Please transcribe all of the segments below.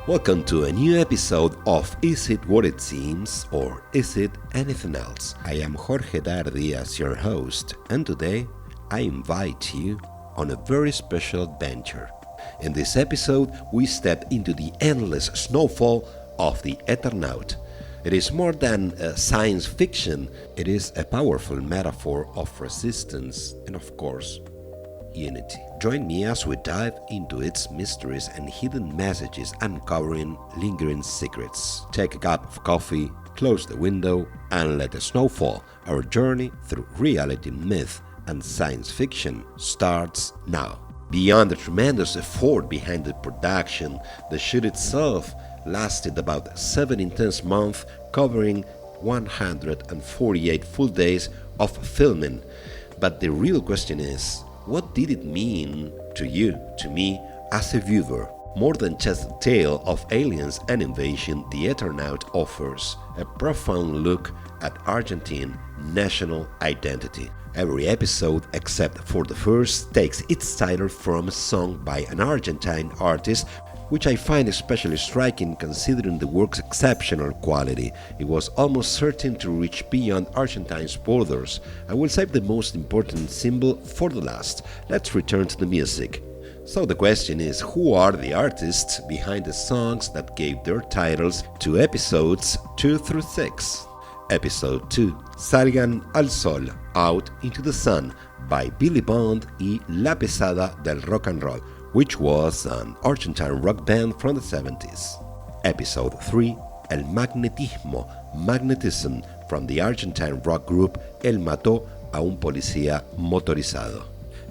Welcome to a new episode of Is It What It Seems or Is It Anything Else? I am Jorge Dardi as your host, and today I invite you on a very special adventure. In this episode, we step into the endless snowfall of the Eternaut. It is more than science fiction, it is a powerful metaphor of resistance and, of course, unity. Join me as we dive into its mysteries and hidden messages, uncovering lingering secrets. Take a cup of coffee, close the window, and let the snow fall. Our journey through reality, myth, and science fiction starts now. Beyond the tremendous effort behind the production, the shoot itself lasted about 7 intense months, covering 148 full days of filming. But the real question is, what did it mean to you, to me, as a viewer? More than just a tale of aliens and invasion, the Eternaut offers a profound look at Argentine national identity. Every episode, except for the first, takes its title from a song by an Argentine artist, which I find especially striking considering the work's exceptional quality. It was almost certain to reach beyond Argentine's borders. I will save the most important symbol for the last. Let's return to the music. So the question is, who are the artists behind the songs that gave their titles to episodes 2 through 6? Episode 2, Salgan al Sol, Out into the Sun, by Billy Bond y La Pesada del Rock and Roll, which was an Argentine rock band from the 70s. Episode 3, El Magnetismo, Magnetism, from the Argentine rock group Él Mató a un Policía Motorizado.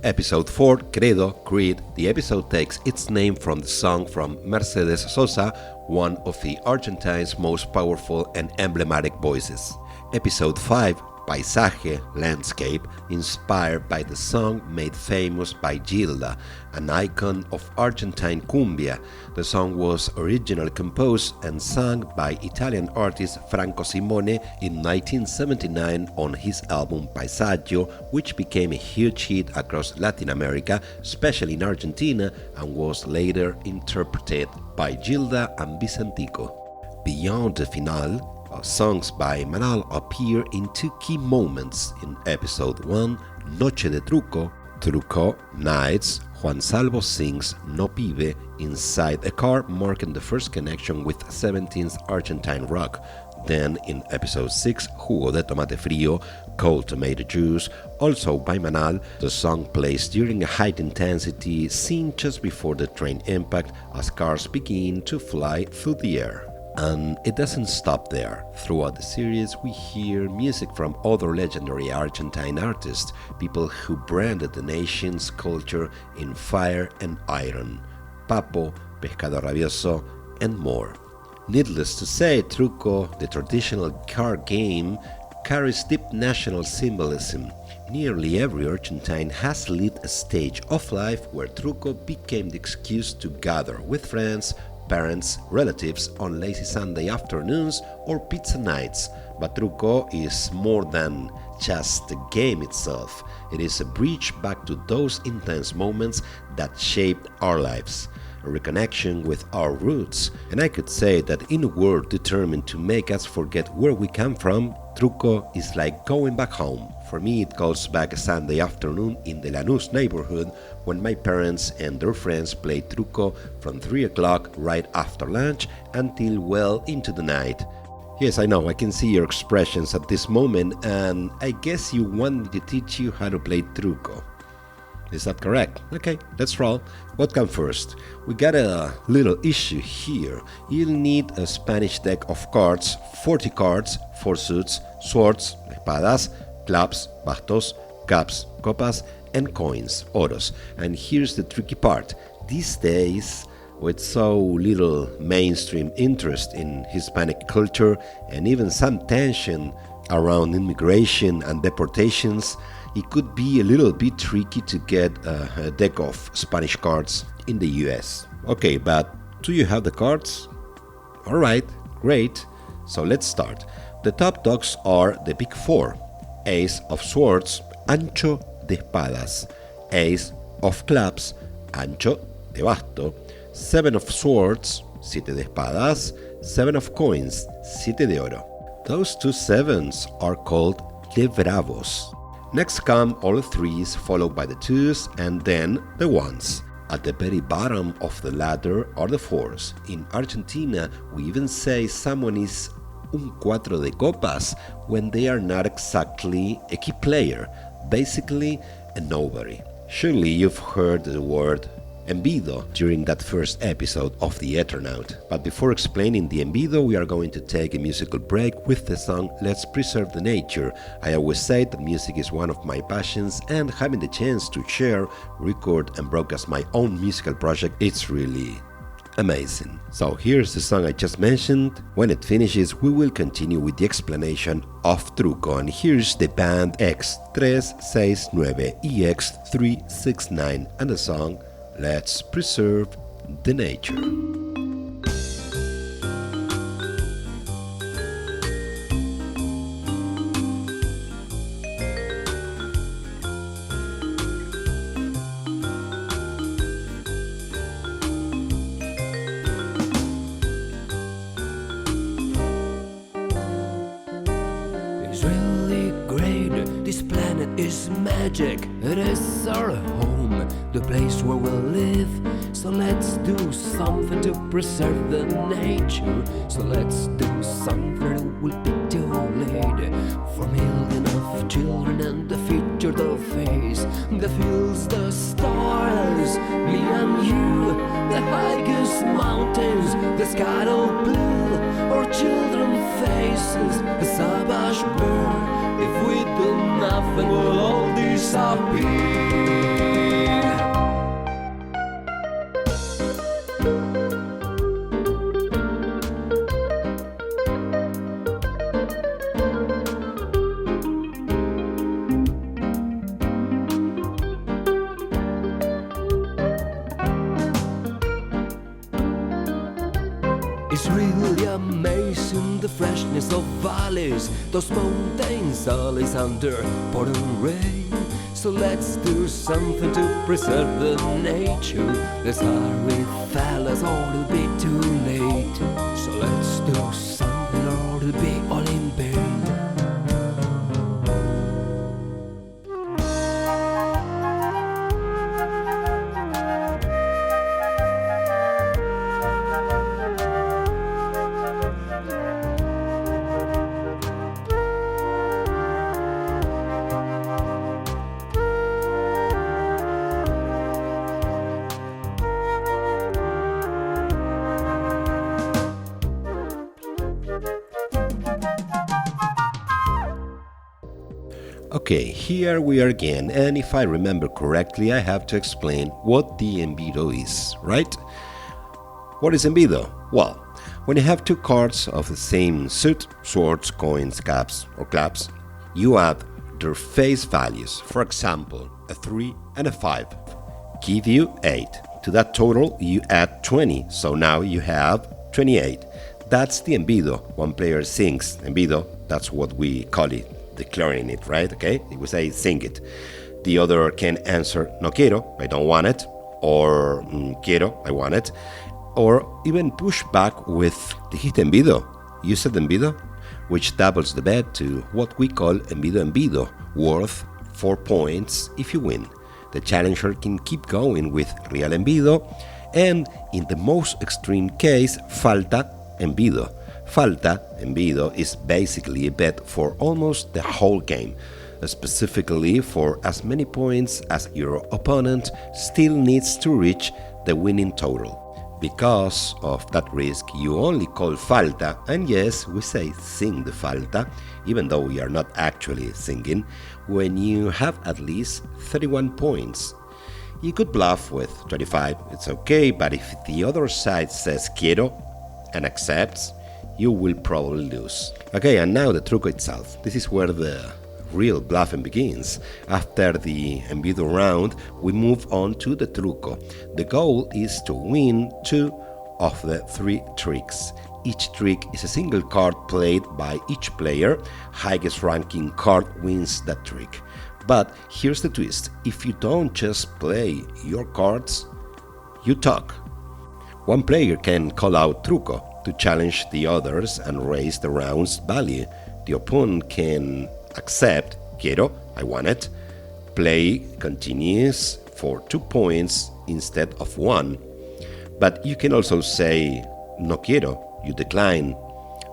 Episode 4, Credo, Creed. The episode takes its name from the song from Mercedes Sosa, one of the Argentine's most powerful and emblematic voices. Episode 5, Paisaje, Landscape, inspired by the song made famous by Gilda, an icon of Argentine cumbia. The song was originally composed and sung by Italian artist Franco Simone in 1979 on his album Paisaggio, which became a huge hit across Latin America, especially in Argentina, and was later interpreted by Gilda and Vicentico. Beyond the finale, songs by Manal appear in 2 key moments in episode 1, Noche de Truco, Truco, Nights. Juan Salvo sings No Pibe inside a car, marking the first connection with 17th Argentine rock. Then in episode 6, Jugo de Tomate Frío, Cold Tomato Juice, also by Manal, the song plays during a high-intensity scene just before the train impact as cars begin to fly through the air. And it doesn't stop there. Throughout the series, we hear music from other legendary Argentine artists, people who branded the nation's culture in fire and iron. Papo, Pescado Rabioso, and more. Needless to say, Truco, the traditional card game, carries deep national symbolism. Nearly every Argentine has lived a stage of life where Truco became the excuse to gather with friends, parents, relatives on lazy Sunday afternoons or pizza nights. But Truco is more than just the game itself. It is a bridge back to those intense moments that shaped our lives, a reconnection with our roots. And I could say that in a world determined to make us forget where we come from, Truco is like going back home. For me, it goes back a Sunday afternoon in the Lanús neighborhood when my parents and their friends played Truco from 3 o'clock right after lunch until well into the night. Yes, I know, I can see your expressions at this moment, and I guess you want me to teach you how to play Truco. Is that correct? Okay, let's roll. What comes first? We got a little issue here. You'll need a Spanish deck of cards, 40 cards, 4 suits, swords, espadas, clubs, bastos, cups, copas, and coins, oros. And here's the tricky part. These days, with so little mainstream interest in Hispanic culture and even some tension around immigration and deportations, it could be a little bit tricky to get a deck of Spanish cards in the US. Okay, but do you have the cards? Alright, great. So let's start. The top dogs are the big 4. Ace of Swords, Ancho de Espadas. Ace of Clubs, Ancho de Basto. 7 of Swords, 7 de espadas, 7 of coins, 7 de oro. Those two sevens are called de bravos. Next come all the threes, followed by the twos, and then the ones. At the very bottom of the ladder are the fours. In Argentina, we even say someone is un cuatro de copas when they are not exactly a key player, basically a nobody. Surely you've heard the word Envido during that first episode of the Eternaut. But before explaining the Envido, we are going to take a musical break with the song Let's Preserve the Nature. I always say that music is one of my passions, and having the chance to share, record and broadcast my own musical project, it's really amazing. So here's the song I just mentioned. When it finishes, we will continue with the explanation of Truco, and here's the band X369 EX369 and the song Let's Preserve the Nature. It's really great, this planet is magic, it is our home, the place where we live. So let's do something to preserve the nature. So let's do something, it will be too late for millions of children and the future, the face, the fields, the stars, me and you, the highest mountains, the sky all blue, our children's faces, a savage bird. If we do nothing, we'll all disappear. It's really amazing, the freshness of valleys, those mountains always under pouring rain. So let's do something to preserve the nature. Let's hurry, fellas, or it'll be too late. So let's do something or it'll be all in vain. Okay, here we are again, and if I remember correctly, I have to explain what the Envido is, right? What is Envido? Well, when you have two cards of the same suit, swords, coins, caps, or claps, you add their face values. For example, a 3 and a 5 give you 8. To that total, you add 20, so now you have 28. That's the Envido. One player sings Envido, that's what we call it. Declaring it, right? Okay, we say sing it. The other can answer no quiero, I don't want it, or quiero, I want it, or even push back with dijiste envido, you said envido, which doubles the bet to what we call envido, worth 4 points if you win. The challenger can keep going with real envido, and in the most extreme case, falta envido. Falta envido is basically a bet for almost the whole game, specifically for as many points as your opponent still needs to reach the winning total. Because of that risk, you only call falta, and yes, we say sing the falta, even though we are not actually singing, when you have at least 31 points. You could bluff with 25, it's okay, but if the other side says quiero and accepts, you will probably lose. Okay, and now the truco itself. This is where the real bluffing begins. After the envido round, we move on to the truco. The goal is to win 2 of the 3 tricks. Each trick is a single card played by each player. Highest ranking card wins that trick. But here's the twist. If you don't just play your cards, you talk. One player can call out truco to challenge the others and raise the round's value. The opponent can accept quiero, I want it. Play continues for 2 points instead of 1. But you can also say no quiero, you decline.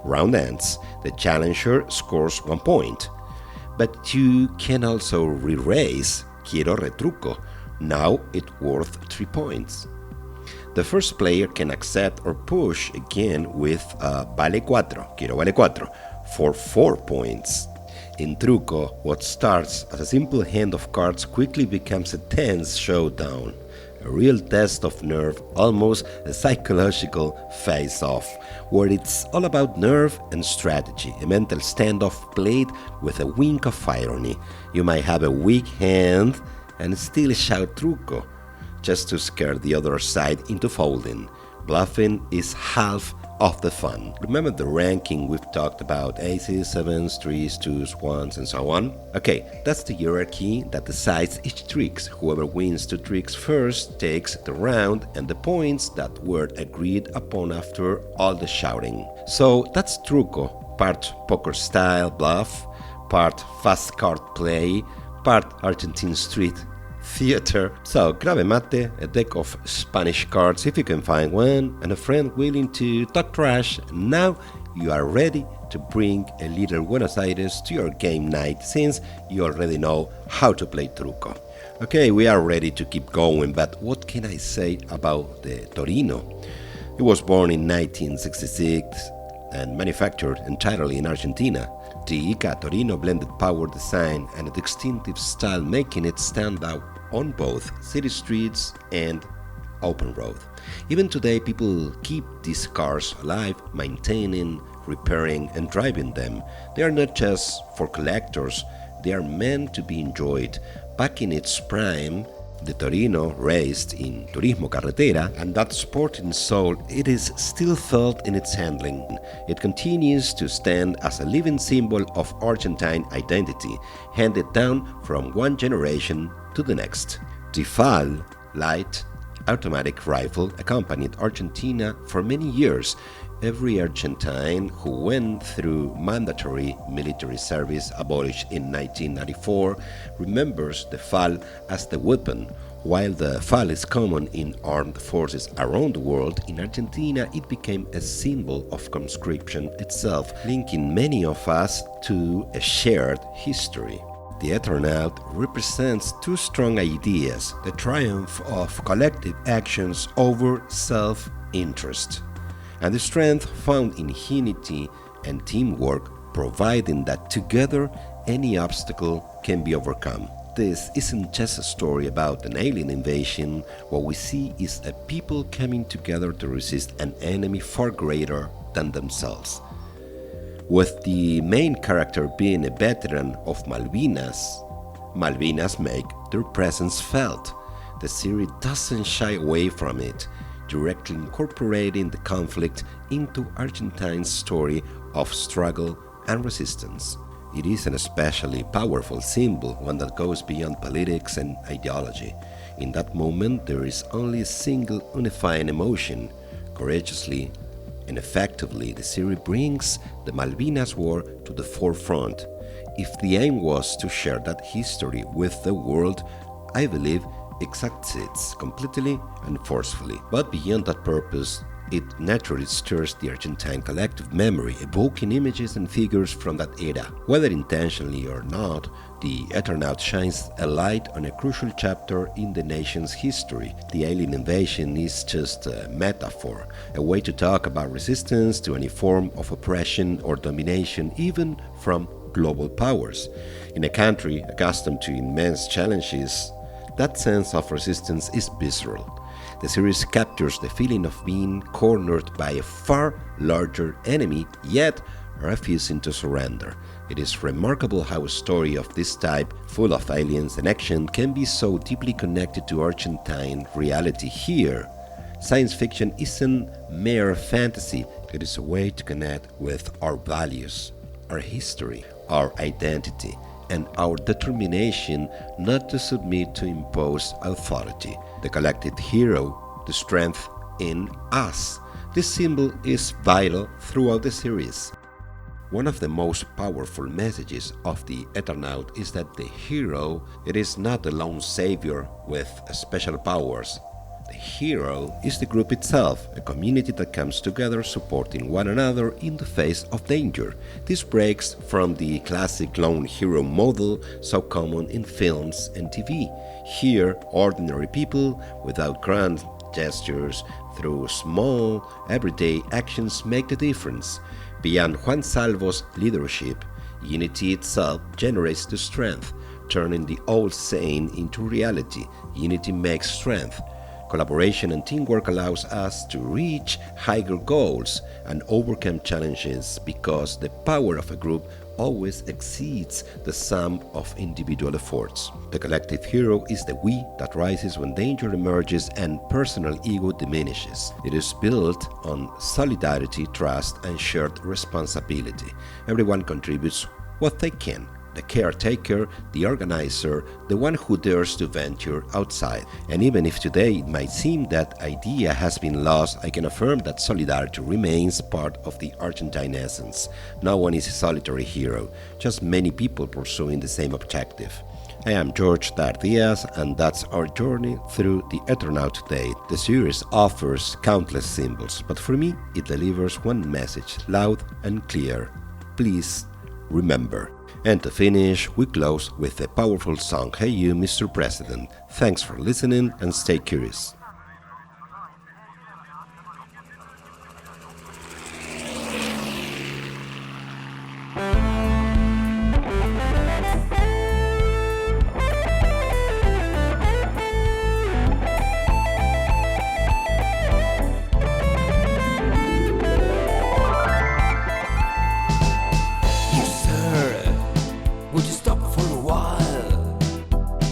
Round ends. The challenger scores 1 point. But you can also re-raise quiero retruco. Now it's worth 3 points. The first player can accept or push again with vale cuatro, quiero vale cuatro, for 4 points. In truco, what starts as a simple hand of cards quickly becomes a tense showdown. A real test of nerve, almost a psychological face-off, where it's all about nerve and strategy, a mental standoff played with a wink of irony. You might have a weak hand and still shout truco, just to scare the other side into folding. Bluffing is half of the fun. Remember the ranking we've talked about: aces, sevens, threes, twos, ones, and so on? Okay, that's the hierarchy that decides each trick. Whoever wins 2 tricks first takes the round and the points that were agreed upon after all the shouting. So that's truco, part poker style bluff, part fast card play, part Argentine street theater. So grab a mate, a deck of Spanish cards if you can find one, and a friend willing to talk trash. Now you are ready to bring a little Buenos Aires to your game night, since you already know how to play truco. Okay, we are ready to keep going, but what can I say about the Torino? It was born in 1966 and manufactured entirely in Argentina. The Ica Torino blended power, design, and a distinctive style, making it stand out on both city streets and open road. Even today, people keep these cars alive, maintaining, repairing, and driving them. They are not just for collectors, they are meant to be enjoyed. Back in its prime, the Torino raced in Turismo Carretera, and that sporting soul, it is still felt in its handling. It continues to stand as a living symbol of Argentine identity, handed down from one generation to the next. The FAL, light automatic rifle, accompanied Argentina for many years. Every Argentine who went through mandatory military service, abolished in 1994, remembers the FAL as the weapon. While the FAL is common in armed forces around the world, in Argentina it became a symbol of conscription itself, linking many of us to a shared history. The Eternaut represents 2 strong ideas: the triumph of collective actions over self-interest, and the strength found in unity and teamwork, providing that together any obstacle can be overcome. This isn't just a story about an alien invasion. What we see is a people coming together to resist an enemy far greater than themselves. With the main character being a veteran of Malvinas, Malvinas make their presence felt. The series doesn't shy away from it, directly incorporating the conflict into Argentine's story of struggle and resistance. It is an especially powerful symbol, one that goes beyond politics and ideology. In that moment, there is only a single unifying emotion. Courageously and effectively, the series brings the Malvinas War to the forefront. If the aim was to share that history with the world, I believe it succeeds completely and forcefully. But beyond that purpose, it naturally stirs the Argentine collective memory, evoking images and figures from that era. Whether intentionally or not, the Eternaut shines a light on a crucial chapter in the nation's history. The alien invasion is just a metaphor, a way to talk about resistance to any form of oppression or domination, even from global powers. In a country accustomed to immense challenges, that sense of resistance is visceral. The series captures the feeling of being cornered by a far larger enemy, yet refusing to surrender. It is remarkable how a story of this type, full of aliens and action, can be so deeply connected to Argentine reality here. Science fiction isn't mere fantasy, it is a way to connect with our values, our history, our identity, and our determination not to submit to imposed authority. The collected hero, the strength in us. This symbol is vital throughout the series. One of the most powerful messages of the Eternaut is that the hero, it is not a lone savior with special powers. The hero is the group itself, a community that comes together supporting one another in the face of danger. This breaks from the classic lone hero model so common in films and TV. Here, ordinary people, without grand gestures, through small, everyday actions make the difference. Beyond Juan Salvo's leadership, unity itself generates the strength, turning the old saying into reality: unity makes strength. Collaboration and teamwork allows us to reach higher goals and overcome challenges because the power of a group always exceeds the sum of individual efforts. The collective hero is the we that rises when danger emerges and personal ego diminishes. It is built on solidarity, trust, and shared responsibility. Everyone contributes what they can. The caretaker, the organizer, the one who dares to venture outside. And even if today it might seem that idea has been lost, I can affirm that solidarity remains part of the Argentine essence. No one is a solitary hero, just many people pursuing the same objective. I am George Dardias, and that's our journey through the Eternaut today. The series offers countless symbols, but for me, it delivers one message, loud and clear. Please remember. And to finish, we close with the powerful song Hey You, Mr. President. Thanks for listening and stay curious. Would you stop for a while?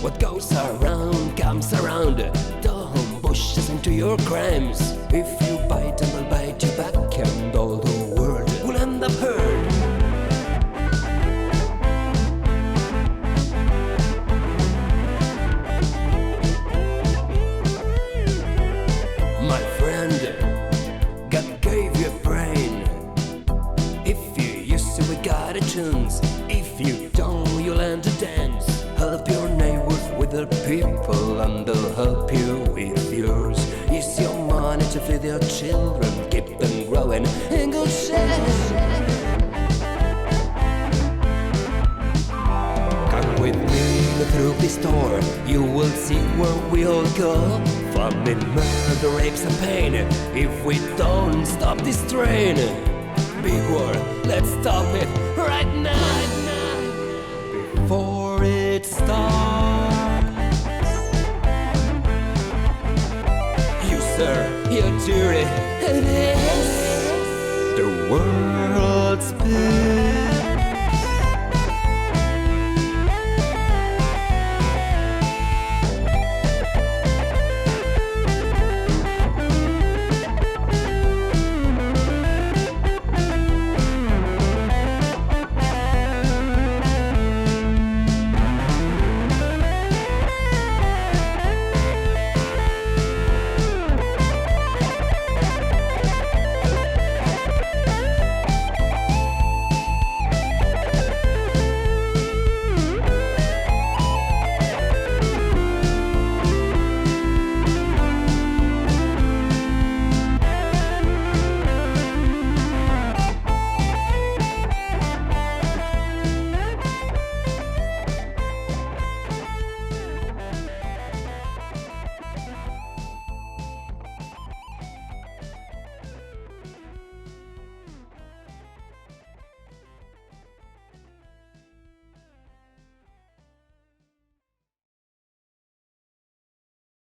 What goes around comes around. Don't push us into your crimes. If you bite, and I'll bite you back, and all the world will end up hurt. My friend, God gave you a brain. If you use it, we got a chance. If you don't, you'll learn to dance. Help your neighbors with their people, and they'll help you with yours. Use your money to feed your children, keep them growing in good shape. Come with me through this door, you will see where we all go. Famine, murder, rapes and pain, if we don't stop this train. Big war, let's stop it right now, before it starts. You, sir, your jury, it is the world.